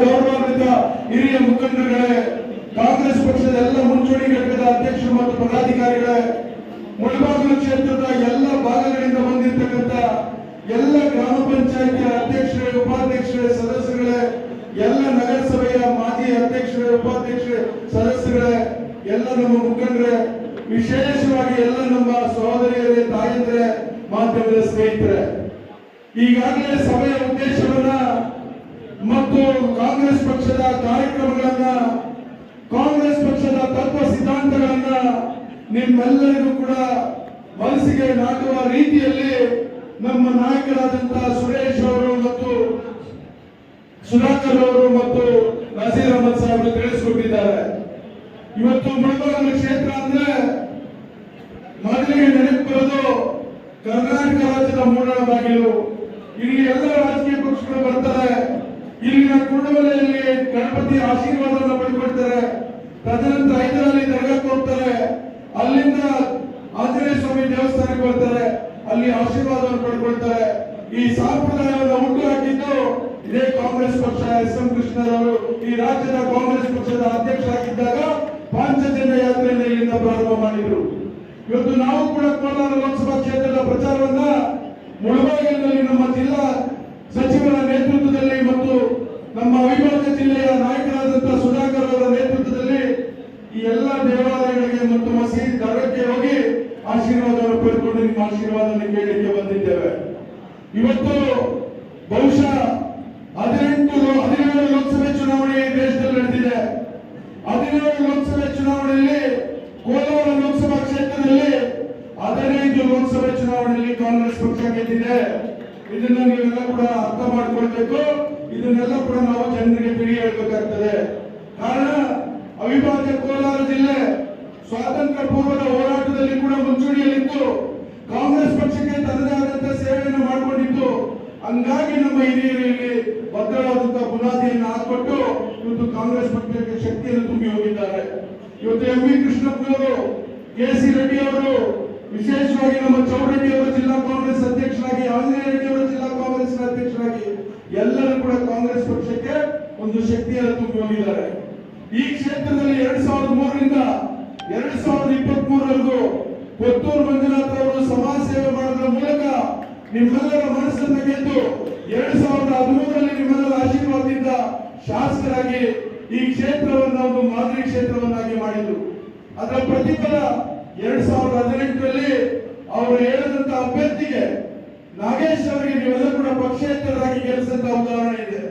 ಗೌರವಾನ್ವಿತ ಹಿರಿಯ ಮುಖಂಡರುಗಳೇ, ಕಾಂಗ್ರೆಸ್ ಪಕ್ಷದ ಎಲ್ಲ ಮುಂಚೂಣಿ ಘಟಕದ ಅಧ್ಯಕ್ಷರು ಮತ್ತು ಪದಾಧಿಕಾರಿಗಳೇ, ಮುಳಬಾಗಿಲು ಕ್ಷೇತ್ರದ ಎಲ್ಲ ಭಾಗಗಳಿಂದ ಬಂದಿರತಕ್ಕಂಥ ಎಲ್ಲ ಗ್ರಾಮ ಪಂಚಾಯತಿ ಅಧ್ಯಕ್ಷರೇ, ಉಪಾಧ್ಯಕ್ಷರೇ, ಸದಸ್ಯರುಗಳೇ, ಎಲ್ಲ ನಗರಸಭೆಯ ಮಾಜಿ ಅಧ್ಯಕ್ಷರೇ, ಉಪಾಧ್ಯಕ್ಷರೇ, ಸದಸ್ಯರುಗಳೇ, ಎಲ್ಲ ನಮ್ಮ ಮುಖಂಡರೇ, ವಿಶೇಷವಾಗಿ ಎಲ್ಲ ನಮ್ಮ ಸಹೋದರಿಯರೇ, ತಾಯಂದಿರೇ, ಮಾಧ್ಯಮದ ಸ್ನೇಹಿತರೆ, ಈಗಾಗಲೇ ಸಭೆಯ ಉದ್ದೇಶವನ್ನ ಮತ್ತು ಕಾಂಗ್ರೆಸ್ ಪಕ್ಷದ ಕಾರ್ಯಕ್ರಮಗಳನ್ನ, ಕಾಂಗ್ರೆಸ್ ಪಕ್ಷದ ತತ್ವ ಸಿದ್ಧಾಂತಗಳನ್ನ ನಿಮ್ಮೆಲ್ಲರಿಗೂ ಕೂಡ ಮನಸ್ಸಿಗೆ ನಾಟುವ ರೀತಿಯಲ್ಲಿ ನಮ್ಮ ನಾಯಕರಾದಂತಹ ಸುರೇಶ್ ಅವರು ಮತ್ತು ಸುಧಾಕರ್ ಅವರು ಮತ್ತು ನಸೀರ್ ಅಹಮದ್ ಸಾಹೇಬರು ತಿಳಿಸಿಕೊಟ್ಟಿದ್ದಾರೆ. ಇವತ್ತು ಮುಳಬಾಗಿಲು ಕ್ಷೇತ್ರ ಅಂದ್ರೆ ಮೊದಲಿಗೆ ನೆನಪು ಬರೋದು ಕರ್ನಾಟಕ ರಾಜ್ಯದ ಮೂಡಣ ಬಾಗಿಲು. ಇಲ್ಲಿ ಎಲ್ಲ ರಾಜಕೀಯ ಪಕ್ಷಗಳು ಬರ್ತಾರೆ. ಇಲ್ಲಿನ ಕುರುಡುಮಲೆಯಲ್ಲಿ ಗಣಪತಿ ಆಶೀರ್ವಾದವನ್ನು ಪಡೆದುಕೊಳ್ತಾರೆ. ತದನಂತರ ಹೈದರಾಲಿ ದರ್ಗಾಕ್ಕೆ ಹೋಗ್ತಾರೆ. ಅಲ್ಲಿಂದ ಆಂಜನೇಯ ಸ್ವಾಮಿ ದೇವಸ್ಥಾನಕ್ಕೆ ಬರ್ತಾರೆ. ಅಲ್ಲಿ ಆಶೀರ್ವಾದವನ್ನು ಪಡೆದುಕೊಳ್ತಾರೆ. ಈ ಸಂಪ್ರದಾಯವನ್ನು ಹುಟ್ಟು ಹಾಕಿದ್ದು ಇದೇ ಕಾಂಗ್ರೆಸ್ ಪಕ್ಷ. ಎಸ್ ಎಂ ಕೃಷ್ಣರವರು ಈ ರಾಜ್ಯದ ಕಾಂಗ್ರೆಸ್ ಪಕ್ಷದ ಅಧ್ಯಕ್ಷರಾಗಿದ್ದಾಗ ಪಾಂಚಜನ್ಯ ಯಾತ್ರೆಯನ್ನು ಇಲ್ಲಿಂದ ಪ್ರಾರಂಭ ಮಾಡಿದ್ರು. ಇವತ್ತು ನಾವು ಕೂಡ ಕೋಲಾರ ಲೋಕಸಭಾ ಕ್ಷೇತ್ರದ ಪ್ರಚಾರವನ್ನ ಮುಳಬಾಗಿಲಿನಲ್ಲಿ ನಮ್ಮ ಜಿಲ್ಲಾ ಸಚಿವರ ನೇತೃತ್ವದಲ್ಲಿ ಮತ್ತು ನಮ್ಮ ಅವಿಭಾಜ್ಯ ಜಿಲ್ಲೆಯ ನಾಯಕರಾದಂತಹ ಸುಧಾಕರ್ ಅವರ ನೇತೃತ್ವದಲ್ಲಿ ಈ ಎಲ್ಲ ದೇವಾಲಯಗಳಿಗೆ ಮತ್ತು ಮಸೀದಿ ದರ್ಗಕ್ಕೆ ಹೋಗಿ ಆಶೀರ್ವಾದವನ್ನು ಪಡೆದುಕೊಂಡು ನಿಮ್ಮ ಆಶೀರ್ವಾದವನ್ನು ಕೇಳಲಿಕ್ಕೆ ಬಂದಿದ್ದೇವೆ. ಇವತ್ತು ಬಹುಶಃ 17 ಲೋಕಸಭೆ ಚುನಾವಣೆ ದೇಶದಲ್ಲಿ ನಡೆದಿದೆ. 17 ಲೋಕಸಭೆ ಚುನಾವಣೆಯಲ್ಲಿ ಕೋಲಾರ ಲೋಕಸಭಾ ಕ್ಷೇತ್ರದಲ್ಲಿ 15 ಲೋಕಸಭೆ ಚುನಾವಣೆಯಲ್ಲಿ ಕಾಂಗ್ರೆಸ್ ಪಕ್ಷ ಗೆದ್ದಿದೆ. ಇದನ್ನ ನೀವೆಲ್ಲ ಕೂಡ ಅರ್ಥ ಮಾಡ್ಕೊಳ್ಬೇಕು. ಇದನ್ನೆಲ್ಲ ಕೂಡ ನಾವು ಜನರಿಗೆ ತಿಳಿ ಹೇಳಬೇಕಾಗ್ತದೆ. ಕಾರಣ ಅವಿಭಾಜ್ಯ ಕೋಲಾರ ಜಿಲ್ಲೆ ಸ್ವಾತಂತ್ರ್ಯ ಪೂರ್ವದ ಹೋರಾಟದಲ್ಲಿ ಕೂಡ ಮುಂಚೂಣಿಯಲ್ಲಿತ್ತು. ಕಾಂಗ್ರೆಸ್ ಪಕ್ಷಕ್ಕೆ ತನ್ನದೇ ಆದಂತಹ ಸೇವೆಯನ್ನು ಮಾಡಿಕೊಂಡಿತ್ತು. ಹಂಗಾಗಿ ನಮ್ಮ ಹಿರಿಯರು ಇಲ್ಲಿ ಭದ್ರವಾದಂತಹ ಬುನಾದಿಯನ್ನು ಹಾಕೊಟ್ಟು ಇವತ್ತು ಕಾಂಗ್ರೆಸ್ ಪಕ್ಷಕ್ಕೆ ಶಕ್ತಿಯನ್ನು ತುಂಬಿ ಹೋಗಿದ್ದಾರೆ. ಇವತ್ತು ಎಂ ವಿ ಕೃಷ್ಣಪ್ಪನವರು, ಕೆ ಸಿ ರೆಡ್ಡಿ ಅವರು, ವಿಶೇಷವಾಗಿ ನಮ್ಮ ಚೌಡರೆಡ್ಡಿ ಅವರು ಜಿಲ್ಲಾ ಕಾಂಗ್ರೆಸ್ ಅಧ್ಯಕ್ಷರಾಗಿ, ಆಂಜನೇಯ ರೆಡ್ಡಿ ಅವರು ಜಿಲ್ಲಾ ಕಾಂಗ್ರೆಸ್ ಅಧ್ಯಕ್ಷರಾಗಿ ಎಲ್ಲರೂ ಕೂಡ ಕಾಂಗ್ರೆಸ್ ಪಕ್ಷಕ್ಕೆ ಒಂದು ಶಕ್ತಿಯನ್ನು ತುಂಬಿ ಹೋಗಿದ್ದಾರೆ. ಈ ಕ್ಷೇತ್ರದಲ್ಲಿ 2003ರಿಂದ 2023ವರೆಗೂ ಪುತ್ತೂರು ಮಂಜುನಾಥ್ ಅವರು ಸಮಾಜ ಸೇವೆ ಮಾಡೋದ್ರ ಮೂಲಕ ನಿಮ್ಮೆಲ್ಲರ ಮನಸ್ಸನ್ನು ಗೆದ್ದು 2013ರಲ್ಲಿ ನಿಮ್ಮೆಲ್ಲರ ಆಶೀರ್ವಾದದಿಂದ ಶಾಸಕರಾಗಿ ಈ ಕ್ಷೇತ್ರವನ್ನು ಒಂದು ಮಾದರಿ ಕ್ಷೇತ್ರವನ್ನಾಗಿ ಮಾಡಿದ್ರು. ಅದರ ಪ್ರತಿಫಲ 2018ರಲ್ಲಿ ಅವರು ಹೇಳಿದಂತ ಅಭ್ಯರ್ಥಿಗೆ ನಾಗೇಶ್ ಅವರಿಗೆ ನೀವೆಲ್ಲ ಕೂಡ ಪಕ್ಷೇತರರಾಗಿ ಗೆಲ್ಲಿಸಿದಂತ ಉದಾಹರಣೆ ಇದೆ.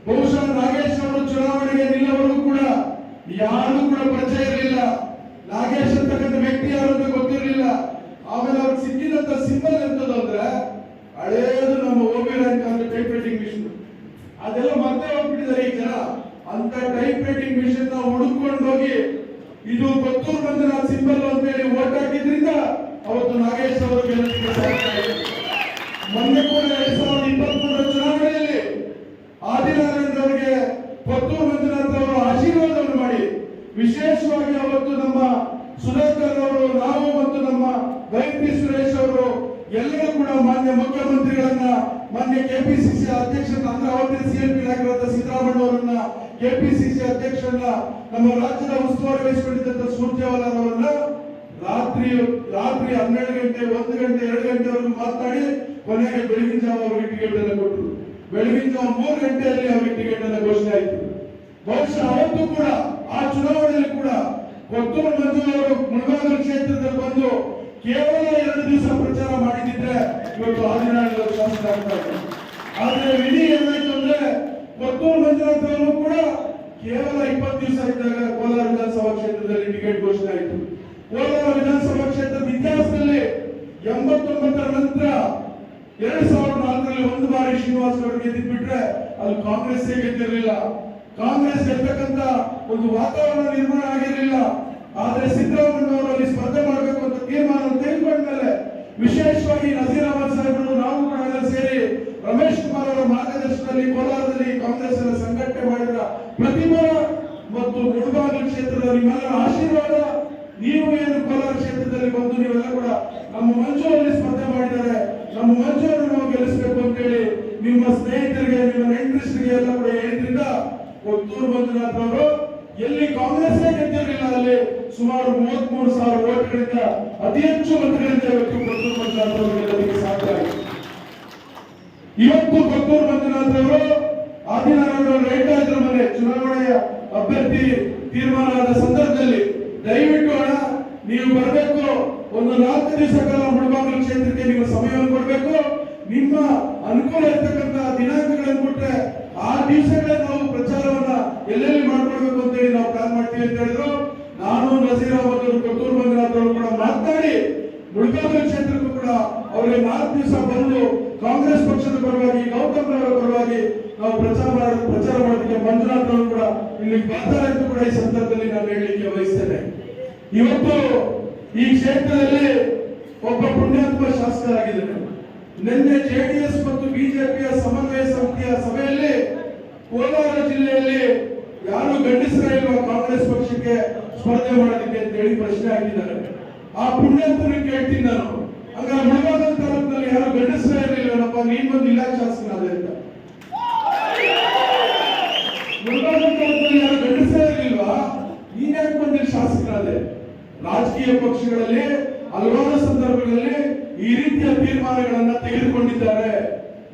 ಬಹುಶಃ ನಾಗೇಶ್ ಅವರು ಚುನಾವಣೆಗೆ ನಿಲ್ಲವರೆಗೂ ಕೂಡ ಯಾರು ಕೂಡ ಪರಿಚಯ ಇರಲಿಲ್ಲ. ನಾಗೇಶ್ ಅಂತಕ್ಕಂಥ ವ್ಯಕ್ತಿ ಯಾರು ಅಂತ ಗೊತ್ತಿರಲಿಲ್ಲ. ಆಮೇಲೆ ಅವ್ರಿಗೆ ಸಿಕ್ಕಿದಂತ ಸಿಂಬಲ್ ಎಂತದ್ದು ಅಂದ್ರೆ ಹಳೇದು ನಮ್ಮ ಓಬಿ ರ್ಯಾಂಕ್ ಅಂದ್ರೆ ಟೈಪ್ ರೈಟಿಂಗ್ ಮಿಷನ್. ಅದೆಲ್ಲ ಮತ್ತೆ ಹೋಗ್ಬಿಟ್ಟಿದ್ದಾರೆ ಈ ಜನ. ಅಂತ ಟೈಪ್ ರೈಟಿಂಗ್ ಮಿಷನ್ ನ ಹುಡುಕೊಂಡು ಹೋಗಿ ಇದು ಪುತ್ತೂರು ಮಂಜುನಾಥ್ ಸಿಂಬಲ್ ಅಂತ ಹೇಳಿ ಓಟ್ ಹಾಕಿದ್ರಿಂದ ಅವತ್ತು ನಾಗೇಶ್ ಅವರು ಗೆಲ್ಲಲಿಕ್ಕೆ ಸಾಧ್ಯ ಆಯಿತು. ಮೊನ್ನೆ ಕೂಡ 2023ರ ಚುನಾವಣೆಯಲ್ಲಿ ಆದಿನಾರಾಯಣ ಅವರಿಗೆ ಪುತ್ತೂರು ಮಂಜುನಾಥ್ ಅವರು ಆಶೀರ್ವಾದವನ್ನು ಮಾಡಿ ವಿಶೇಷವಾಗಿ ಅವತ್ತು ನಮ್ಮ ಸುಧಾಕರ್ ಅವರು, ನಾವು ಮತ್ತು ನಮ್ಮ ವೈಪಿ ಸುರೇಶ್ ಅವರು ಎಲ್ಲರೂ ಕೂಡ ಮಾನ್ಯ ಮುಖ್ಯಮಂತ್ರಿಗಳನ್ನ, ಮಾನ್ಯ ಕೆಪಿಸಿಸಿ ಅಧ್ಯಕ್ಷರನ್ನ, ಅಂದ್ರೆ ಅವತ್ತಿನ ಸಿಎಂಪಿ ನಾಯಕರಾದ ಸಿದ್ದರಾಮಯ್ಯ ಅವರನ್ನ, ಕೆಪಿಸಿಸಿ ಅಧ್ಯಕ್ಷರನ್ನ, ನಮ್ಮ ರಾಜ್ಯದ ಉಸ್ತುವಾರಿ ವಹಿಸಿಕೊಂಡಿದ್ದಂತ ಸೂರ್ಜೇವಾಲಾ ಅವರನ್ನ ರಾತ್ರಿ 12 ಗಂಟೆ, 1 ಗಂಟೆ, 2 ಗಂಟೆವರೆಗೂ ಮಾತನಾಡಿ ಕೊನೆಗೆ ಬೆಳಗಿನ ಜಾವ ಅವರಿಗೆ ಟಿಕೆಟ್ ಅನ್ನು ಕೊಟ್ಟರು. ಬೆಳಗಿನ ಜಾವ 3 ಗಂಟೆಯಲ್ಲಿ ಅವರಿಗೆ ಟಿಕೆಟ್ ಅನ್ನು ಘೋಷಣೆ ಆಯಿತು. ಬಹುಶಃ ಅವತ್ತು ಕೂಡ ಆ ಚುನಾವಣೆಯಲ್ಲಿ ಕೂಡ ಪುತ್ತೂರು ಮಂಜು ಅವರು ಮುಳಬಾಗಿಲು ಕ್ಷೇತ್ರದಲ್ಲಿ ಬಂದು ಕೇವಲ 2 ದಿವಸ ಪ್ರಚಾರ ಮಾಡಿದ್ರೆ ಇವತ್ತು 17 ಶಾಸಕ ಆಗ್ತಾರೆ. ಆದ್ರೆ ವಿಧಿ ಏನಾಯ್ತು ಅಂದ್ರೆ ಪುತ್ತೂರು ಮಂಜುನಾಥ್ ಅವರು ಕೂಡ ಕೇವಲ 20 ದಿವಸ ಇದ್ದಾಗ ಕೋಲಾರ ವಿಧಾನಸಭಾ ಕ್ಷೇತ್ರದಲ್ಲಿ ಟಿಕೆಟ್ ಘೋಷಣೆ ಆಯಿತು. ಕೋಲಾರ ವಿಧಾನಸಭಾ ಕ್ಷೇತ್ರದ ಇತಿಹಾಸದಲ್ಲಿ 89ರ ನಂತರ 2004ರಲ್ಲಿ ಒಂದು ಬಾರಿ ಶ್ರೀನಿವಾಸ್ ಅವರು ಗೆದ್ದಿಟ್ಬಿಟ್ರೆ ಅಲ್ಲಿ ಕಾಂಗ್ರೆಸ್ ಗೆದ್ದಿರಲಿಲ್ಲ. ಕಾಂಗ್ರೆಸ್ ಗೆಲ್ಲಬೇಕಂತ ಒಂದು ವಾತಾವರಣ ನಿರ್ಮಾಣ ಆಗಿರಲಿಲ್ಲ. ಆದ್ರೆ ಸಿದ್ದರಾಮಯ್ಯ ಅವರು ಅಲ್ಲಿ ಸ್ಪರ್ಧೆ ಮಾಡಬೇಕು ಅಂತ ತೀರ್ಮಾನ ತೆಗೆದುಕೊಂಡ್ಮೇಲೆ ವಿಶೇಷವಾಗಿ ನಸೀರ್ ಅಹಮದ್ ಸಾಹೇಬರು, ನಾವು ಕೂಡ ಎಲ್ಲ ಸೇರಿ ರಮೇಶ್ ಕುಮಾರ್ ಅವರ ಮಾರ್ಗದರ್ಶನದಲ್ಲಿ ಕೋಲಾರದಲ್ಲಿ ಕಾಂಗ್ರೆಸ್ ಅನ್ನು ಸಂಘಟನೆ ಮಾಡಿದ ಪ್ರತಿಭಾ ಮತ್ತು ಮುಳಬಾಗಿಲು ಕ್ಷೇತ್ರದ ನಿಮ್ಮೆಲ್ಲರ ಆಶೀರ್ವಾದ, ನೀವು ಏನು ಕೋಲಾರ ಕ್ಷೇತ್ರದಲ್ಲಿ ಬಂದು ನೀವೆಲ್ಲ ಕೂಡ ನಮ್ಮ ಮಂಜೂರಲ್ಲಿ ಸ್ಪರ್ಧೆ ಮಾಡಿದ್ದಾರೆ, ನಮ್ಮ ಮಂಜೂರನ್ನು ನಾವು ಗೆಲ್ಲಿಸಬೇಕು ಅಂತ ಹೇಳಿ ನಿಮ್ಮ ಸ್ನೇಹಿತರಿಗೆ, ನಿಮ್ಮ ನೆಂಟರಿಷ್ಟರಿಗೆ ಎಲ್ಲ ಕೂಡ ಹೇಳಿದ್ರಿಂದ ಕೊತ್ತೂರು ಮಂಜುನಾಥ್ ಅವರು ಎಲ್ಲಿ ಕಾಂಗ್ರೆಸ್ ಗೆದ್ದಿರಲಿಲ್ಲ ಅಲ್ಲಿ ಸುಮಾರು 33,000 ಓಟ್ಗಳಿಂದ ಅತಿ ಹೆಚ್ಚು ಮತಗಳಿಂದ ಇವತ್ತು ಕೊತ್ತೂರು ಮಂಜುನಾಥ್ ಅವರು ಗೆಲ್ಲೋದಕ್ಕೆ ಸಾಧ್ಯ ಆಗಿದೆ. ಇವತ್ತು ಕೊತ್ತೂರು ಮಂಜುನಾಥ್ ಅವರು ಆದಿನಾರಾಯಣ ಅವರು ಹೇಳ್ತಾ ಇದ್ರ ಮನೆ ಚುನಾವಣೆಯ ಅಭ್ಯರ್ಥಿ ತೀರ್ಮಾನ ಆದ ಸಂದರ್ಭದಲ್ಲಿ ದಯವಿಟ್ಟು ಅಣ್ಣ ನೀವು ಬರಬೇಕು, ಒಂದು 4 ದಿವಸ ಕಾಲ ಮುಳಬಾಗಿಲು ಕ್ಷೇತ್ರಕ್ಕೆ ನೀವು ಸಮಯವನ್ನು ಕೊಡಬೇಕು, ನಿಮ್ಮ ಅನುಕೂಲ ಇರ್ತಕ್ಕಂಥ ದಿನಾಂಕಗಳನ್ನು ಕೊಟ್ಟರೆ ಆ ದಿವಸಗಳೇ ನಾವು ಪ್ರಚಾರವನ್ನ ಎಲ್ಲೆಲ್ಲಿ ಮಾಡ್ಕೊಳ್ಬೇಕು ಅಂತ ಹೇಳಿ ನಾವು ಪ್ಲಾನ್ ಮಾಡ್ತೀವಿ ಅಂತ ಹೇಳಿದ್ರು. ನಾನು ನಜೀರ್ ಅಹಮದ್ ಅವರು ಕೊತ್ತೂರು ಮಂಜುನಾಥ್ ಅವರು ಕೂಡ ಮಾತನಾಡಿ ಮುಳಬಾಗಿಲು ಕ್ಷೇತ್ರಕ್ಕೂ ಕೂಡ ಅವರಿಗೆ 4 ದಿವಸ ಬಂದು ಕಾಂಗ್ರೆಸ್ ಪಕ್ಷದ ಪರವಾಗಿ ಗೌತಮ್ ಅವರ ಪರವಾಗಿ ನಾವು ಪ್ರಚಾರ ಮಾಡೋದಕ್ಕೆ ಮಂಜುನಾಥ್ ಅವರು ಕೂಡ ಇಲ್ಲಿ ಬರ್ತಾರೆ ಅಂತ ಕೂಡ ಈ ಸಂದರ್ಭದಲ್ಲಿ ನಾನು ಹೇಳಲಿಕ್ಕೆ ಬಯಸ್ತೇನೆ. ಇವತ್ತು ಈ ಕ್ಷೇತ್ರದಲ್ಲಿ ಒಬ್ಬ ಪುಣ್ಯಾತ್ಮ ಶಾಸಕರಾಗಿದ್ದಾರೆ. ನಿನ್ನೆ ಜೆಡಿಎಸ್ ಮತ್ತು ಬಿಜೆಪಿಯ ಸಮನ್ವಯ ಸಮಿತಿಯ ಸಭೆಯಲ್ಲಿ ಕೋಲಾರ ಜಿಲ್ಲೆಯಲ್ಲಿ ಯಾರು ಗಂಡಸರ ಇಲ್ವಾ ಕಾಂಗ್ರೆಸ್ ಪಕ್ಷಕ್ಕೆ ಸ್ಪರ್ಧೆ ಮಾಡೋದಕ್ಕೆ ಅಂತ ಹೇಳಿ ಪ್ರಶ್ನೆ ಹಾಕಿದ್ದಾರೆ. ಆ ಪುಣ್ಯಾತ್ಮನ ಕೇಳ್ತೀನಿ ನಾನು, ಹಂಗಾರೆ ಮುಳಬಾಗಿಲು ತಾಲೂಕಿನಲ್ಲಿ ಯಾರು ಗಂಡಸರ ಇರಲಿಲ್ಲಪ್ಪ, ನೀನ್ ಬಂದು ಇಲಾಖೆ ಶಾಸಕನಾದೆ ಅಂತ. ಮುಳಬಾಗಿಲು ತಾಲೂಕಿನಲ್ಲಿ ಯಾರು ಗಂಡಸರ ಇರಲಿಲ್ವಾ, ನೀನ್ ಯಾಕೆ ಬಂದು ಶಾಸಕನಾದೆ? ರಾಜಕೀಯ ಪಕ್ಷಗಳಲ್ಲಿ ಹಲವಾರು ಸಂದರ್ಭಗಳಲ್ಲಿ ಈ ರೀತಿಯ ತೀರ್ಮಾನಗಳನ್ನ ತೆಗೆದುಕೊಂಡಿದ್ದಾರೆ.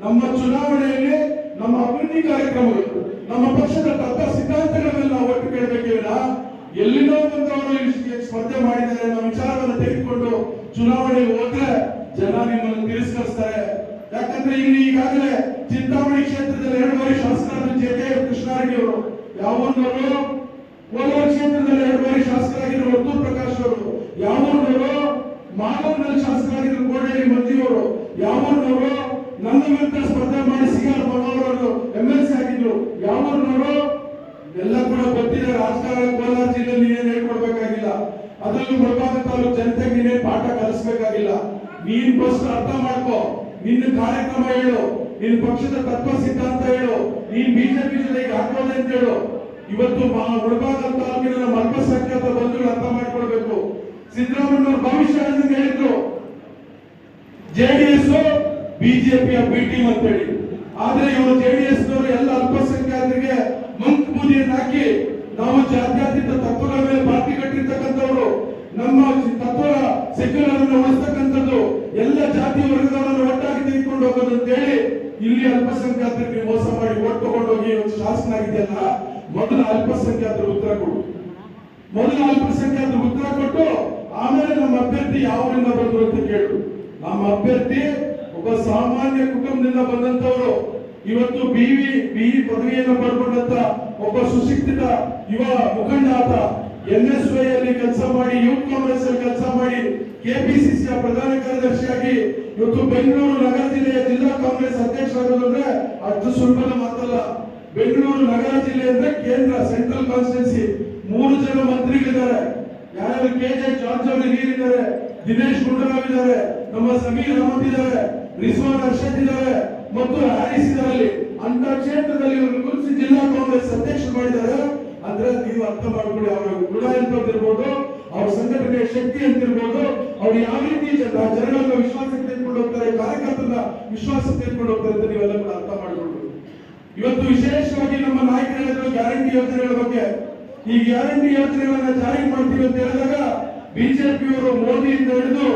ನಮ್ಮ ಚುನಾವಣೆಯಲ್ಲಿ ನಮ್ಮ ಅಭಿವೃದ್ಧಿ ಕಾರ್ಯಕ್ರಮಗಳು, ನಮ್ಮ ಪಕ್ಷದ ತತ್ವ ಸಿದ್ಧಾಂತಗಳನ್ನೆಲ್ಲ ನಾವು ಒಟ್ಟು ಕೇಳಬೇಕಿಲ್ಲ. ಎಲ್ಲಿನೋ ಬಂದವರು ಸ್ಪರ್ಧೆ ಮಾಡಿದ್ದಾರೆ ನಮ್ಮ ವಿಚಾರವನ್ನು ತೆಗೆದುಕೊಂಡು ಚುನಾವಣೆಗೆ ಹೋದ್ರೆ ಜನ ನಿಮ್ಮನ್ನು ತಿರಸ್ಕರಿಸ್ತಾರೆ. ಯಾಕಂದ್ರೆ ಇಲ್ಲಿ ಈಗಾಗಲೇ ಚಿಂತಾಮಣಿ ಕ್ಷೇತ್ರದಲ್ಲಿ 2 ಬಾರಿ ಶಾಸಕರಾದ ಜೆ.ಕೆ. ಕೃಷ್ಣಾರೆಡ್ಡಿ ಅವರು, ಯಾವೂರಿನವರು ಕೋಲಾರ ಕ್ಷೇತ್ರದಲ್ಲಿ 2 ಬಾರಿ ಶಾಸಕರಾಗಿರುವ ವರ್ತೂರ್ ಪ್ರಕಾಶ್ ಅವರು, ಯಾವೂರಿನವರು ಮಾಲೂರಿನಲ್ಲಿ ಶಾಸಕರಾಗಿರುವ ಕೋಡೇರಿ ಮಂಜು ಅವರು, ಯಾವೂರಿನವರು ನನ್ನ ವಿರುದ್ಧ ಸ್ಪರ್ಧೆ ಮಾಡಿ ಸಿಆರ್ ಮನೋಹರ್ MLC ಆಗಿದ್ರು, ಯಾವೂರಿನವರು ಎಲ್ಲ ಕೂಡ ಗೊತ್ತಿದೆ. ರಾಜಕಾರಣ ಕೋಲಾರ ಜಿಲ್ಲೆಯಲ್ಲಿ ನೀನೇನು ಹೇಳ್ಕೊಡ್ಬೇಕಾಗಿಲ್ಲ, ಅದರಲ್ಲೂ ಮುಳಬಾಗಿಲು ತಾಲೂಕು ಜನತೆಗೆ ನೀನೇನು ಪಾಠ ಕಲಿಸಬೇಕಾಗಿಲ್ಲ. ನೀನ್ ಫಸ್ಟ್ ಅರ್ಥ ಮಾಡ್ಕೋ, ನಿನ್ನ ಕಾರ್ಯಕ್ರಮ ಹೇಳು, ನಿನ್ನ ಪಕ್ಷದ ತತ್ವ ಸಿದ್ಧಾಂತ ಹೇಳು, ನೀನ್ ಬಿಜೆಪಿ ಜೊತೆಗೆ ಹಾಕೋದೆ ಅಂತ ಹೇಳು. ಇವತ್ತು ಮುಳಬಾಗಿಲು ತಾಲೂಕಿನ ನಮ್ಮ ಅಲ್ಪಸಂಖ್ಯಾತ ಬಂಧುಗಳು ಅರ್ಥ ಮಾಡ್ಕೊಳ್ಬೇಕು. ಸಿದ್ದರಾಮಯ್ಯನವರು ಭವಿಷ್ಯ ಹೇಳಿದ್ರು ಜೆಡಿಎಸ್ ಬಿಜೆಪಿಯ ಬಿ ಟೀಮ್ ಅಂತ ಹೇಳಿ, ಆದ್ರೆ ಇವರು ಜೆಡಿಎಸ್ ನವರು ಎಲ್ಲ ಅಲ್ಪಸಂಖ್ಯಾತರಿಗೆ ಮಂಕ್ ಬೂದಿಯನ್ನು ಹಾಕಿ ನಾವು ಜಾತ್ಯತೀತ ತತ್ವಗಳ ಮೇಲೆ ಪಾರ್ಟಿ ಕಟ್ಟಿರ್ತಕ್ಕಂಥವ್ರು, ನಮ್ಮ ತತ್ವ ಸೆಕ್ಯುಲರ್ ಅನ್ನು ಉಳಿಸ್ತಕ್ಕಂಥದ್ದು, ಎಲ್ಲ ಜಾತಿ ವರ್ಗದವರನ್ನು ಒಟ್ಟಾಗಿ ತೆಗೆದುಕೊಂಡು ಹೋಗೋದು ಅಂತ ಹೇಳಿ ಇಲ್ಲಿ ಅಲ್ಪಸಂಖ್ಯಾತರಿಗೆ ಮೋಸ ಮಾಡಿ ಓಟ್ ತಗೊಂಡು ಹೋಗಿ ಇವತ್ತು ಶಾಸಕನಾಗಿದೆಯಲ್ಲ, ಮೊದಲ ಅಲ್ಪಸಂಖ್ಯಾತರು ಉತ್ತರ ಕೊಡು, ಮೊದಲ ಅಲ್ಪಸಂಖ್ಯಾತರು ಉತ್ತರ ಕೊಟ್ಟು ಆಮೇಲೆ ನಮ್ಮ ಅಭ್ಯರ್ಥಿ ಯಾವರಿಂದ ಬಂದ್ರು ಅಂತ ಕೇಳು. ನಮ್ಮ ಅಭ್ಯರ್ಥಿ ಒಬ್ಬ ಸಾಮಾನ್ಯ ಕುಟುಂಬದಿಂದ ಬಂದಂತವರು, ಇವತ್ತು BE ಪದವಿಯನ್ನು ಪಡ್ಕೊಂಡಂತ ಒಬ್ಬ ಸುಶಿಕ್ಷಿತ ಯುವ ಮುಖಂಡ ಆತ. NSY ಅಲ್ಲಿ ಕೆಲಸ ಮಾಡಿ, ಯೂತ್ ಕಾಂಗ್ರೆಸ್ ಅಲ್ಲಿ ಕೆಲಸ ಮಾಡಿ, KPCC ಪ್ರಧಾನ ಕಾರ್ಯದರ್ಶಿಯಾಗಿ ಇವತ್ತು ಬೆಂಗಳೂರು ನಗರ ಜಿಲ್ಲೆಯ ಜಿಲ್ಲಾ ಕಾಂಗ್ರೆಸ್ ಅಧ್ಯಕ್ಷರಾಗೋದಂದ್ರೆ ಅಷ್ಟು ಸುಲಭದ ಮಾತಲ್ಲ. ಬೆಂಗಳೂರು ನಗರ ಜಿಲ್ಲೆ ಅಂದ್ರೆ ಕೇಂದ್ರ ಸೆಂಟ್ರಲ್ ಕಾನ್ಸ್ಟಿಟ್ಯೂನ್ಸಿ, 3 ಜನ ಮಂತ್ರಿಗಳಿದ್ದಾರೆ. ಯಾರು KJ ಜಾರ್ಜ್ ಅವರು ಇದ್ದಾರೆ, ದಿನೇಶ್ ಗುಂಡೂರಾವ್ ಇದ್ದಾರೆ, ನಮ್ಮ ಸಮೀರ್ ಅಹಮದ್ ಇದ್ದಾರೆ, ರಿಜ್ವಾನ್ ಅರ್ಷದ್ ಇದ್ದಾರೆ ಮತ್ತು ಹ್ಯಾರಿಸ್ ಇದ್ದಾರೆ. ಅಂತ ಕ್ಷೇತ್ರದಲ್ಲಿ ಇವರು ಕುರಿಸಿ ಜಿಲ್ಲಾ ಕಾಂಗ್ರೆಸ್ ಅಧ್ಯಕ್ಷ ಮಾಡಿದ್ದಾರೆ ಅಂದ್ರೆ ನೀವು ಅರ್ಥ ಮಾಡ್ಕೊಳ್ಳಿ, ಅವರ ಗುಣ ಎಂತಿರ್ಬೋದು, ಅವ್ರ ಸಂಘಟನೆಯ ಶಕ್ತಿ ಅಂತಿರ್ಬೋದು, ಅವ್ರು ಯಾವ ರೀತಿ ಜನಗಳನ್ನ ವಿಶ್ವಾಸಕ್ಕೆ ತೆಗೆದುಕೊಂಡು ಹೋಗ್ತಾರೆ, ಕಾರ್ಯಕರ್ತರ ವಿಶ್ವಾಸಕ್ಕೆ ತೆಗೆದುಕೊಂಡು ಹೋಗ್ತಾರೆ ಅಂತ ನೀವೆಲ್ಲ ಕೂಡ ಅರ್ಥ ಮಾಡ್ಕೊಳ್ಬೋದು. ಇವತ್ತು ವಿಶೇಷವಾಗಿ ನಮ್ಮ ನಾಯಕರು ಹೇಳಿದ್ರು ಗ್ಯಾರಂಟಿ ಯೋಜನೆಗಳ ಬಗ್ಗೆ. ಈ ಗ್ಯಾರಂಟಿ ಯೋಜನೆಗಳನ್ನ ಜಾರಿ ಮಾಡ್ತೀವಿ ಅಂತ ಹೇಳಿದಾಗ ಬಿಜೆಪಿಯವರು ಮೋದಿಯಿಂದ ಹಿಡಿದು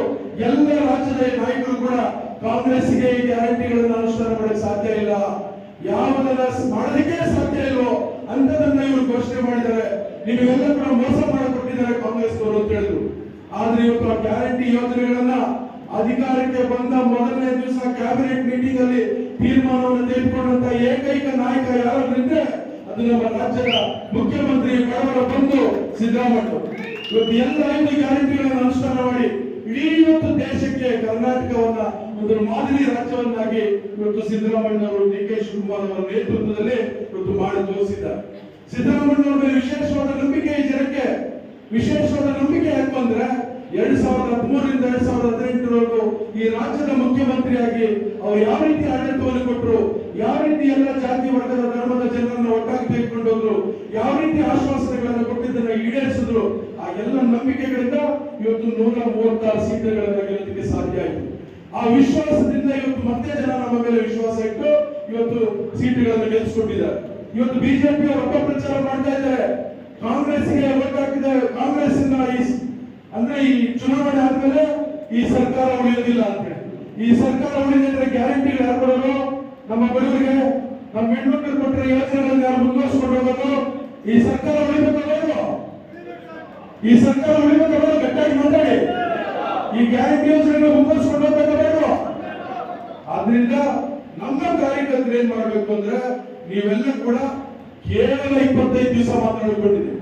ಎಲ್ಲ ರಾಜ್ಯದ ನಾಯಕರು ಕೂಡ ಕಾಂಗ್ರೆಸ್ಗೆ ಈ ಗ್ಯಾರಂಟಿಗಳನ್ನು ಅನುಷ್ಠಾನ ಮಾಡಕ್ಕೆ ಸಾಧ್ಯ ಇಲ್ಲ, ಯಾವುದನ್ನ ಮಾಡೋದಕ್ಕೆ ಸಾಧ್ಯ ಇಲ್ವೋ ಅಂತದನ್ನ ಇವರು ಘೋಷಣೆ ಮಾಡಿದ್ದಾರೆ. ನೀವೆಲ್ಲ ಕೂಡ ಮೋಸ ಮಾಡಿಕೊಟ್ಟಿದ್ದಾರೆ ಕಾಂಗ್ರೆಸ್ ಅವರು ಅಂತ ಹೇಳಿದ್ರು. ಆದ್ರೆ ಇವತ್ತು ಆ ಗ್ಯಾರಂಟಿ ಯೋಜನೆಗಳನ್ನ ಅಧಿಕಾರಕ್ಕೆ ಬಂದ ಮೊದಲನೇ ದಿವಸ ಕ್ಯಾಬಿನೆಟ್ ಮೀಟಿಂಗ್ ಅಲ್ಲಿ ತೀರ್ಮಾನವನ್ನು ತೆಗೆದುಕೊಂಡಂತ ಏಕೈಕ ನಾಯಕ ಯಾರಾದ್ರೂ ಇದ್ರೆ ಅದು ನಮ್ಮ ರಾಜ್ಯದ ಮುಖ್ಯಮಂತ್ರಿ ಬಡವರ ಬಂಧು ಸಿದ್ದರಾಮಯ್ಯ. ಇವತ್ತು ಎಲ್ಲ 5 ಗ್ಯಾರಂಟಿಗಳನ್ನು ಅನುಷ್ಠಾನ ಮಾಡಿ ಇಡೀ ಇವತ್ತು ದೇಶಕ್ಕೆ ಕರ್ನಾಟಕವನ್ನ ಒಂದು ಮಾದರಿ ರಾಜ್ಯವನ್ನಾಗಿ ಇವತ್ತು ಸಿದ್ದರಾಮಯ್ಯನವರು DK ಶಿವಕುಮಾರ್ ಅವರ ನೇತೃತ್ವದಲ್ಲಿ ಇವತ್ತು ಮಾಡಿ ತೋರಿಸಿದ್ದಾರೆ. ಸಿದ್ದರಾಮಯ್ಯನವರ ಮೇಲೆ ವಿಶೇಷವಾದ ನಂಬಿಕೆ ಈ ಜನಕ್ಕೆ. ವಿಶೇಷವಾದ ನಂಬಿಕೆ ಯಾಕೆ ಅಂದ್ರೆ 2013ರಿಂದ 2018ರವರೆಗೂ ಈ ರಾಜ್ಯದ ಮುಖ್ಯಮಂತ್ರಿಯಾಗಿ ಅವರು ಯಾವ ರೀತಿ ಆಡಳಿತವನ್ನು ಕೊಟ್ಟರು, ಯಾವ ರೀತಿ ಎಲ್ಲ ಜಾತಿ ವರ್ಗದ ಧರ್ಮದ ಜನರನ್ನು ಒಟ್ಟಾಗಿ ತೆಗೆದುಕೊಂಡು ಹೋದ್ರು, ಯಾವ ರೀತಿ ಆಶ್ವಾಸನೆಗಳನ್ನು ಕೊಟ್ಟಿದ್ದನ್ನು ಈಡೇರಿಸಿದ್ರು. ಆ ಎಲ್ಲ ನಂಬಿಕೆಗಳಿಂದ ಇವತ್ತು 136 ಸೀಟುಗಳನ್ನು ಗೆಲ್ಲೋದಕ್ಕೆ ಸಾಧ್ಯ ಆಯಿತು. ಆ ವಿಶ್ವಾಸದಿಂದ ಇವತ್ತು ಮತ್ತೆ ಜನ ನಮ್ಮ ಮೇಲೆ ವಿಶ್ವಾಸ ಇಟ್ಟು ಇವತ್ತು ಸೀಟುಗಳನ್ನು ಗೆಲ್ಲಿಸಿಕೊಂಡಿದ್ದಾರೆ. ಇವತ್ತು ಬಿಜೆಪಿ ಅವರು ಅಪಪ್ರಚಾರ ಮಾಡ್ತಾ ಇದ್ದಾರೆ. ಕಾಂಗ್ರೆಸ್ಗೆ ಓಟ್ ಹಾಕಿದ್ದಾರೆ. ಕಾಂಗ್ರೆಸ್ ಅಂದ್ರೆ ಈ ಚುನಾವಣೆ ಆದ್ಮೇಲೆ ಈ ಸರ್ಕಾರ ಉಳಿಯೋದಿಲ್ಲ ಅಂತ ಹೇಳಿ. ಈ ಸರ್ಕಾರ ಉಳಿದ್ರೆ ಗ್ಯಾರಂಟಿ ಯಾರು ಕೊಡೋರು? ನಮ್ಮ ಬಡವರಿಗೆ, ನಮ್ಮ ಹೆಣ್ಮಕ್ಳು ಕೊಟ್ಟರೆ ಯೋಜನೆಗಳನ್ನ ಯಾರು ಮುಂದುವರಿಸಿಕೊಂಡು ಹೋಗೋದು? ಈ ಸರ್ಕಾರ ಉಳಿಬೇಕು ಬೇಡವೋ? ಈ ಸರ್ಕಾರ ಉಳಿಬೇಕು ಬೇಡ? ಗಟ್ಟಾಗಿ ಮಾತಾಡಿ. ಈ ಗ್ಯಾರಂಟಿ ಯೋಜನೆಗಳನ್ನ ಮುಂದುವರಿಸಿಕೊಂಡು ಹೋಗ್ಬೇಕು ಬೇಡವೋ? ಆದ್ರಿಂದ ನಮ್ಮ ಕಾರ್ಯಕರ್ತರು ಏನ್ ಮಾಡ್ಬೇಕು ಅಂದ್ರೆ, ನೀವೆಲ್ಲ ಕೂಡ ಕೇವಲ 25 ದಿವಸ ಮಾತ್ರ ಉಳ್ಕೊಂಡಿದೆ.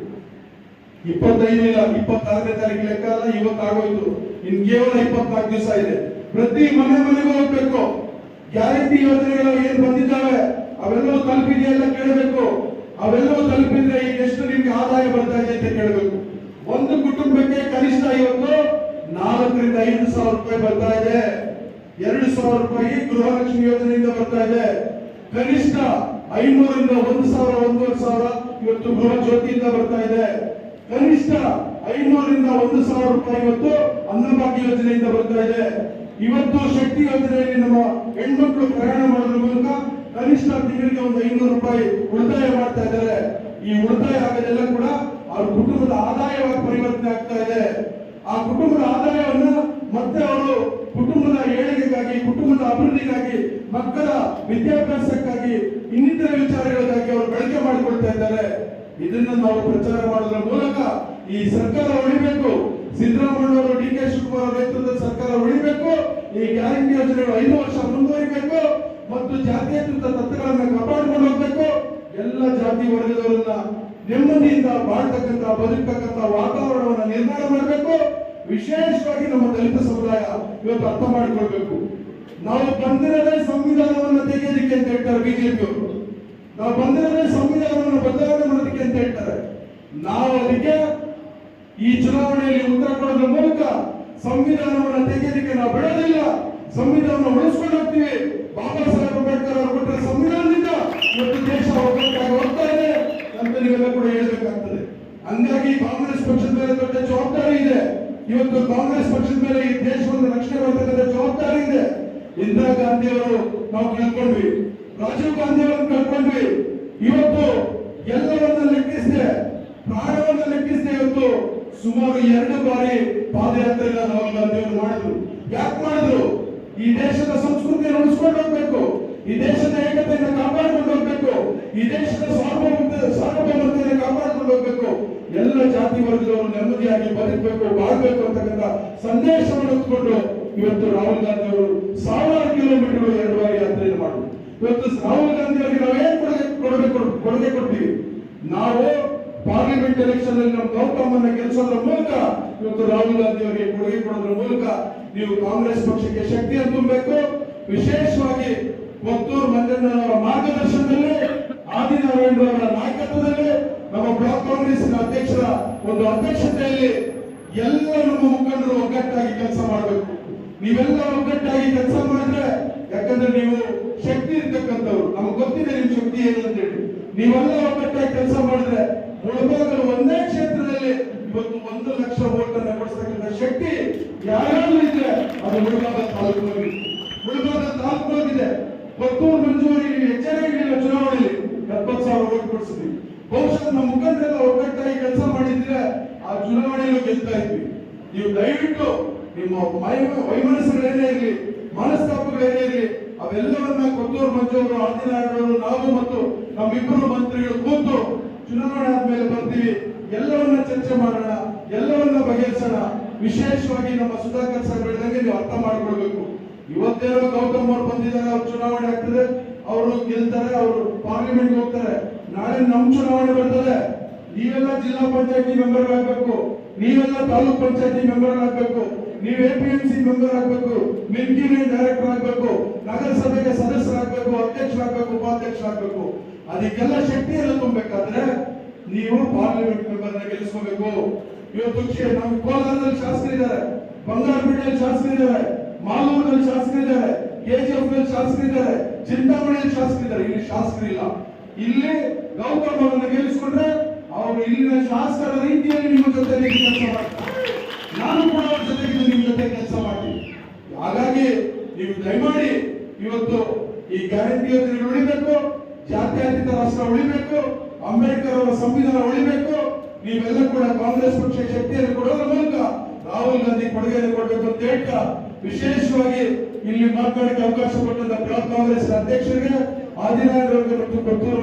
25 ಇಲ್ಲ, 26ನೇ ತಾರೀಕು ಲೆಕ್ಕ ಅಲ್ಲ, ಇವತ್ತು ಆಗೋಯ್ತು. ಇನ್ ಕೇವಲ 24 ದಿವಸ ಇದೆ. ಪ್ರತಿ ಮನೆಗೂ ಹೋಗ್ಬೇಕು. ಗ್ಯಾರಂಟಿ ಯೋಜನೆಗಳು ಏನ್ ಬಂದಿದ್ದಾವೆ ಅವೆಲ್ಲವೂ ತಲುಪಿದೆಯಲ್ಲ ಕೇಳಬೇಕು. ಅವೆಲ್ಲವೂ ತಲುಪಿದ್ರೆ ಈಗ ಎಷ್ಟು ನಿಮ್ಗೆ ಆದಾಯ ಬರ್ತಾ ಇದೆ ಅಂತ ಕೇಳಬೇಕು. ಒಂದು ಕುಟುಂಬಕ್ಕೆ ಕನಿಷ್ಠ ಇವತ್ತು 4 ರಿಂದ 5 ಸಾವಿರ ರೂಪಾಯಿ ಬರ್ತಾ ಇದೆ. 2,000 ರೂಪಾಯಿ ಗೃಹಲಕ್ಷ್ಮಿ ಯೋಜನೆಯಿಂದ ಬರ್ತಾ ಇದೆ. ಕನಿಷ್ಠ 500 ರಿಂದ 1,000, 1,500 ಇವತ್ತು ಗೃಹ ಜ್ಯೋತಿಯಿಂದ ಬರ್ತಾ ಇದೆ. ಕನಿಷ್ಠ 500 ರಿಂದ 1,000 ರೂಪಾಯಿ ಇವತ್ತು ಅನ್ನಭಾಗ್ಯ ಯೋಜನೆಯಿಂದ ಬರ್ತಾ ಇದೆ. ಇವತ್ತು ಶಕ್ತಿ ಯೋಜನೆಯಲ್ಲಿ ನಮ್ಮ ಹೆಣ್ಮಕ್ಳು ಪ್ರಯಾಣ ಮಾಡೋದ್ರ ಮೂಲಕ ಕನಿಷ್ಠ ತಿಂಗಳಿಗೆ ಒಂದು 500 ರೂಪಾಯಿ ಉಳಿತಾಯ ಮಾಡ್ತಾ ಇದ್ದಾರೆ. ಈ ಉಳಿತಾಯ ಆಗೋದೆಲ್ಲ ಕೂಡ ಅವ್ರ ಕುಟುಂಬದ ಆದಾಯವಾಗಿ ಪರಿವರ್ತನೆ ಆಗ್ತಾ ಇದೆ. ಆ ಕುಟುಂಬದ ಆದಾಯವನ್ನು ಮತ್ತೆ ಅವರು ಕುಟುಂಬದ ಏಳಿಗೆಗಾಗಿ, ಕುಟುಂಬದ ಅಭಿವೃದ್ಧಿಗಾಗಿ, ಮಕ್ಕಳ ವಿದ್ಯಾಭ್ಯಾಸಕ್ಕಾಗಿ, ಇನ್ನಿತರ ವಿಚಾರಗಳಿಗಾಗಿ ಅವರು ಬಳಕೆ ಮಾಡಿಕೊಳ್ತಾ ಇದ್ದಾರೆ. ಇದನ್ನ ನಾವು ಪ್ರಚಾರ ಮಾಡೋದ್ರ ಮೂಲಕ ಈ ಸರ್ಕಾರ ಉಳಿಬೇಕು. ಸಿದ್ದರಾಮಯ್ಯ ಅವರು, ಡಿ ಕೆ ಶಿವಕುಮಾರ್ ಅವರ ನೇತೃತ್ವದ ಸರ್ಕಾರ ಉಳಿಬೇಕು. ಈ ಗ್ಯಾರಂಟಿ ಯೋಜನೆಗಳು 5 ವರ್ಷ ಮುಂದುವರಿಬೇಕು ಮತ್ತು ಜಾತ್ಯತೀತ ತತ್ವಗಳನ್ನ ಕಾಪಾಡಿಕೊಂಡು ಹೋಗ್ಬೇಕು. ಎಲ್ಲ ಜಾತಿ ವರ್ಗದವರನ್ನ ನೆಮ್ಮದಿಯಿಂದ ಬಾಳ್ತಕ್ಕಂಥ, ಬದುಕತಕ್ಕಂಥ ವಾತಾವರಣವನ್ನು ನಿರ್ಮಾಣ ಮಾಡಬೇಕು. ವಿಶೇಷವಾಗಿ ನಮ್ಮ ದಲಿತ ಸಮುದಾಯ ಇವತ್ತು ಅರ್ಥ ಮಾಡಿಕೊಳ್ಬೇಕು. ನಾವು ಬಂದಿರೋದೇ ಸಂವಿಧಾನವನ್ನು ತೆಗೆಯೋದಕ್ಕೆ ಅಂತ ಹೇಳ್ತಾರೆ ಬಿಜೆಪಿಯವರು. ನಾವು ಬಂದಿರೋದೇ ಸಂವಿಧಾನವನ್ನು ಬದಲಾವಣೆ ಮಾಡೋದಕ್ಕೆ ಅಂತ ಹೇಳ್ತಾರೆ. ನಾವು ಅದಕ್ಕೆ ಈ ಚುನಾವಣೆಯಲ್ಲಿ ಉತ್ತರ ಕೊಡೋದ್ರ ಮೂಲಕ ಸಂವಿಧಾನವನ್ನು ತೆಗೆಯೋದಕ್ಕೆ ನಾವು ಬಿಡೋದಿಲ್ಲ. ಸಂವಿಧಾನವನ್ನು ಉಳಿಸ್ಕೊಂಡು ಹೋಗ್ತೀವಿ. ಬಾಬಾ ಸಾಹೇಬ್ ಅಂಬೇಡ್ಕರ್ ಅವರು ಕೊಟ್ಟ ಸಂವಿಧಾನದಿಂದ ಇವತ್ತು ದೇಶ ಒಗ್ಗಟ್ಟಾಗಿ ಹೋಗ್ತಾ ಇದೆ ಅಂತ ನೀವೆಲ್ಲ ಕೂಡ ಹೇಳ್ಬೇಕಾಗ್ತದೆ. ಹಂಗಾಗಿ ಕಾಂಗ್ರೆಸ್ ಪಕ್ಷದ ಮೇಲೆ ದೊಡ್ಡ ಜವಾಬ್ದಾರಿ ಇದೆ. ಇವತ್ತು ಕಾಂಗ್ರೆಸ್ ಪಕ್ಷದ ಮೇಲೆ ಈ ದೇಶವನ್ನು ರಕ್ಷಣೆ ಮಾಡತಕ್ಕಂಥ ಜವಾಬ್ದಾರಿ ಇದೆ. ಇಂದಿರಾ ಗಾಂಧಿ ಅವರು ನಾವು ಕಳ್ಕೊಂಡ್ವಿ, ರಾಜೀವ್ ಗಾಂಧಿ ಅವರನ್ನು ಕಳ್ಕೊಂಡ್ವಿ. ಇವತ್ತು ಎಲ್ಲವನ್ನ ಲೆಕ್ಕಿಸಿದೆ, ಪ್ರಾಣವನ್ನ ಲೆಕ್ಕಿಸಿದೆ. ಇವತ್ತು ಸುಮಾರು 2 ಬಾರಿ ಪಾದಯಾತ್ರೆಯನ್ನು ರಾಹುಲ್ ಗಾಂಧಿ ಅವರು ಮಾಡಿದ್ರು. ಯಾಕೆ ಮಾಡಿದ್ರು? ಈ ದೇಶದ ಸಂಸ್ಕೃತಿಯನ್ನು ಉಳಿಸ್ಕೊಂಡು ಹೋಗ್ಬೇಕು, ಈ ದೇಶದ ಏಕತೆಯನ್ನು ಕಾಪಾಡಿಕೊಂಡು ಹೋಗ್ಬೇಕು, ಈ ದೇಶದ ಸಾರ್ವಭೌಮತೆಯನ್ನು ಕಾಪಾಡಿಕೊಂಡು ಹೋಗ್ಬೇಕು. ಎಲ್ಲ ಜಾತಿ ವರ್ಗದವರು ನೆಮ್ಮದಿಯಾಗಿ ಬದುಕಬೇಕು, ಬಾಳ್ಬೇಕು ಅಂತಕ್ಕಂಥ ಸಂದೇಶವನ್ನು ಹೊತ್ಕೊಂಡು ಇವತ್ತು ರಾಹುಲ್ ಗಾಂಧಿ ಅವರು 1000 ಕಿಲೋಮೀಟರ್ 2 ಬಾರಿ ಯಾತ್ರೆಯನ್ನು ಮಾಡಿದ್ರು. ಇವತ್ತು ರಾಹುಲ್ ಗಾಂಧಿ ಅವರಿಗೆ ನಾವೇನ್ ಕೊಡುಗೆ ಕೊಡ್ತೀವಿ? ನಾವು ಪಾರ್ಲಿಮೆಂಟ್ ಎಲೆಕ್ಷನ್ ಅಲ್ಲಿ ನಮ್ಮ ಗೌತಮನ್ನ ಗೆಲ್ಲಿಸೋದ್ರ ಮೂಲಕ ಇವತ್ತು ರಾಹುಲ್ ಗಾಂಧಿ ಅವರಿಗೆ ಕೊಡುಗೆ ಕೊಡೋದ್ರ ಮೂಲಕ ನೀವು ಕಾಂಗ್ರೆಸ್ ಪಕ್ಷಕ್ಕೆ ಶಕ್ತಿಯನ್ನು ತುಂಬಬೇಕು. ವಿಶೇಷವಾಗಿ ಕೊತ್ತೂರು ಮಂಜಣ್ಣನವರ ಮಾರ್ಗದರ್ಶನದಲ್ಲಿ, ಆದಿನಾರಾಯಣ ಅವರ ನಾಯಕತ್ವದಲ್ಲಿ, ನಮ್ಮ ಬ್ಲಾಕ್ ಕಾಂಗ್ರೆಸ್ ಅಧ್ಯಕ್ಷರ ಒಂದು ಅಧ್ಯಕ್ಷತೆಯಲ್ಲಿ ಎಲ್ಲ ನಮ್ಮ ಮುಖಂಡರು ಒಗ್ಗಟ್ಟಾಗಿ ಕೆಲಸ ಮಾಡಬೇಕು. ನೀವೆಲ್ಲ ಒಗ್ಗಟ್ಟಾಗಿ ಕೆಲಸ ಮಾಡಿದ್ರೆ, ಯಾಕಂದ್ರೆ ನೀವು ಶಕ್ತಿ ಇರ್ತಕ್ಕಂಥವ್ರು, ನಮಗೆ ಗೊತ್ತಿದೆ ನಿಮ್ ಶಕ್ತಿ ಏನು ಅಂತ ಹೇಳಿ. ನೀವೆಲ್ಲ ಒಗ್ಗಟ್ಟಾಗಿ ಕೆಲಸ ಮಾಡಿದ್ರೆ ಮುಳಬಾಗಲು ಒಂದೇ ಕ್ಷೇತ್ರದಲ್ಲಿ ಇವತ್ತು 1 ಲಕ್ಷ ವೋಟ್ ಅನ್ನು ಕೊಡಿಸತಕ್ಕಂಥ ಶಕ್ತಿ ಯಾರಾದ್ರೂ ಇದ್ರೆ ಅದು ಮುಳಬಾಗ ತಾಲೂಕಿದೆ. ಕೊತ್ತೂರು ಮಂಜೂರಿ ಹೆಚ್ಚಾಗಿಲ್ಲ, ಚುನಾವಣೆಯಲ್ಲಿ 70,000 ವೋಟ್ ಕೊಡಿಸಿದ್ವಿ. ಬಹುಶಃ ನಮ್ಮ ಮುಖಂಡರೆಲ್ಲ ಒಗ್ಗಟ್ಟಾಗಿ ಕೆಲಸ ಮಾಡಿದ್ರೆ ಆ ಚುನಾವಣೆಯಲ್ಲೂ ಗೆಲ್ತಾ ಇದ್ವಿ. ನೀವು ದಯವಿಟ್ಟು ನಿಮ್ಮ ವೈಮನಸ್ಸುಗಳೇನೇ ಇರಲಿ, ಮನಸ್ತಾಪಗಳೇನೇ ಇರಲಿ, ಅವೆಲ್ಲವನ್ನ ಕೊತ್ತೂರು ಮಂಜೂರು, ಆದಿನಾರಾಯಣವರು, ನಾವು ಮತ್ತು ನಮ್ಮಿಬ್ಬರು ಮಂತ್ರಿಗಳು ಕೂತು ಚುನಾವಣೆ ಆದ್ಮೇಲೆ ಬರ್ತೀವಿ, ಎಲ್ಲವನ್ನ ಚರ್ಚೆ ಮಾಡೋಣ, ಎಲ್ಲವನ್ನ ಬಗೆಹರಿಸೋಣ. ವಿಶೇಷವಾಗಿ ನಮ್ಮ ಸುಧಾಕರ್ ಸರ್ ಹೇಳಿದಂಗೆ ನೀವು ಅರ್ಥ ಮಾಡ್ಕೊಳ್ಬೇಕು. ಇವತ್ತೇನೋ ಗೌತಮ್ ಅವರು ಬಂದಿದ್ದಾರೆ, ಅವ್ರು ಚುನಾವಣೆ ಆಗ್ತದೆ, ಅವರು ಗೆಲ್ತಾರೆ, ಅವರು ಪಾರ್ಲಿಮೆಂಟ್ ಹೋಗ್ತಾರೆ. ನಾಳೆ ನಮ್ ಚುನಾವಣೆ ಬರ್ತದೆ. ನೀವೆಲ್ಲ ಜಿಲ್ಲಾ ಪಂಚಾಯತಿ ಮೆಂಬರ್ ಆಗ್ಬೇಕು, ನೀವೆಲ್ಲ ತಾಲೂಕ್ ಪಂಚಾಯತಿ ಮೆಂಬರ್ ಆಗ್ಬೇಕು, ನೀವು APMC ಮೆಂಬರ್ ಆಗ್ಬೇಕು, ಮಿಲ್ಕಿ ಲೈನ್ ಡೈರೆಕ್ಟರ್ ಆಗ್ಬೇಕು, ನಗರಸಭೆಗೆ ಸದಸ್ಯರಾಗಬೇಕು, ಅಧ್ಯಕ್ಷರಾಗಬೇಕು, ಉಪಾಧ್ಯಕ್ಷರಾಗಬೇಕು. ಅದಕ್ಕೆಲ್ಲ ಶಕ್ತಿಯನ್ನು ತುಂಬಬೇಕಾದ್ರೆ ನೀವು ಪಾರ್ಲಿಮೆಂಟ್ ಮೆಂಬರ್ನ ಗೆಲ್ಲಿಸಬೇಕು. ಇವತ್ತು ನಮ್ಮ ಕೋಲಾರದಲ್ಲಿ ಶಾಸಕರಿದ್ದಾರೆ, ಬಂಗಾರಪೇಟೆಯಲ್ಲಿ ಶಾಸಕರಿದ್ದಾರೆ, ಮಾಲೂರಿನಲ್ಲಿ ಶಾಸಕರಿದ್ದಾರೆ, KGF ನಲ್ಲಿ ಶಾಸಕರಿದ್ದಾರೆ, ಚಿಂತಾಮಣಿಯಲ್ಲಿ ಶಾಸಕರಿದ್ದಾರೆ. ಇಲ್ಲಿ ಶಾಸಕರಿಲ್ಲ. ಇಲ್ಲಿ ಗೌತಮ್ ಅವರನ್ನು ಗೆಲ್ಲಿಸಿಕೊಂಡ್ರೆ ಅವರು ಇಲ್ಲಿನ ಶಾಸಕರ ರೀತಿಯಲ್ಲಿ ನಿಮ್ಮ ಜೊತೆ ಕೆಲಸ ಮಾಡ್ತಾರೆ. ನಾನು ಕೂಡ ಅವ್ರ ಜೊತೆಗೆ ನಿಮ್ಮ ಜೊತೆ ಕೆಲಸ ಮಾಡ್ತೀನಿ. ಹಾಗಾಗಿ ನೀವು ದಯಮಾಡಿ ಇವತ್ತು ಈ ಗ್ಯಾರಂಟಿ ಯೋಜನೆ ಉಳಿಬೇಕು, ಜಾತ್ಯತೀತ ರಾಷ್ಟ್ರ ಉಳಿಬೇಕು, ಅಂಬೇಡ್ಕರ್ ಅವರ ಸಂವಿಧಾನ ಉಳಿಬೇಕು. ನೀವೆಲ್ಲ ಕೂಡ ಕಾಂಗ್ರೆಸ್ ಪಕ್ಷ ಶಕ್ತಿಯನ್ನು ಕೊಡೋದ್ರ ಮೂಲಕ ರಾಹುಲ್ ಗಾಂಧಿ ಕೊಡುಗೆಯನ್ನು ಕೊಡಬೇಕು ಅಂತ ಹೇಳ್ತಾ, ವಿಶೇಷವಾಗಿ ಇಲ್ಲಿ ಮಾತನಾಡಕ್ಕೆ ಅವಕಾಶ ಕೊಟ್ಟಂತ ಬ್ಲಾಕ್ ಕಾಂಗ್ರೆಸ್ ಅಧ್ಯಕ್ಷರಿಗೆ, ಆದಿನಾರಾಯಣರಿಗೆ ಮತ್ತು ಕೊಟ್ಟೂರು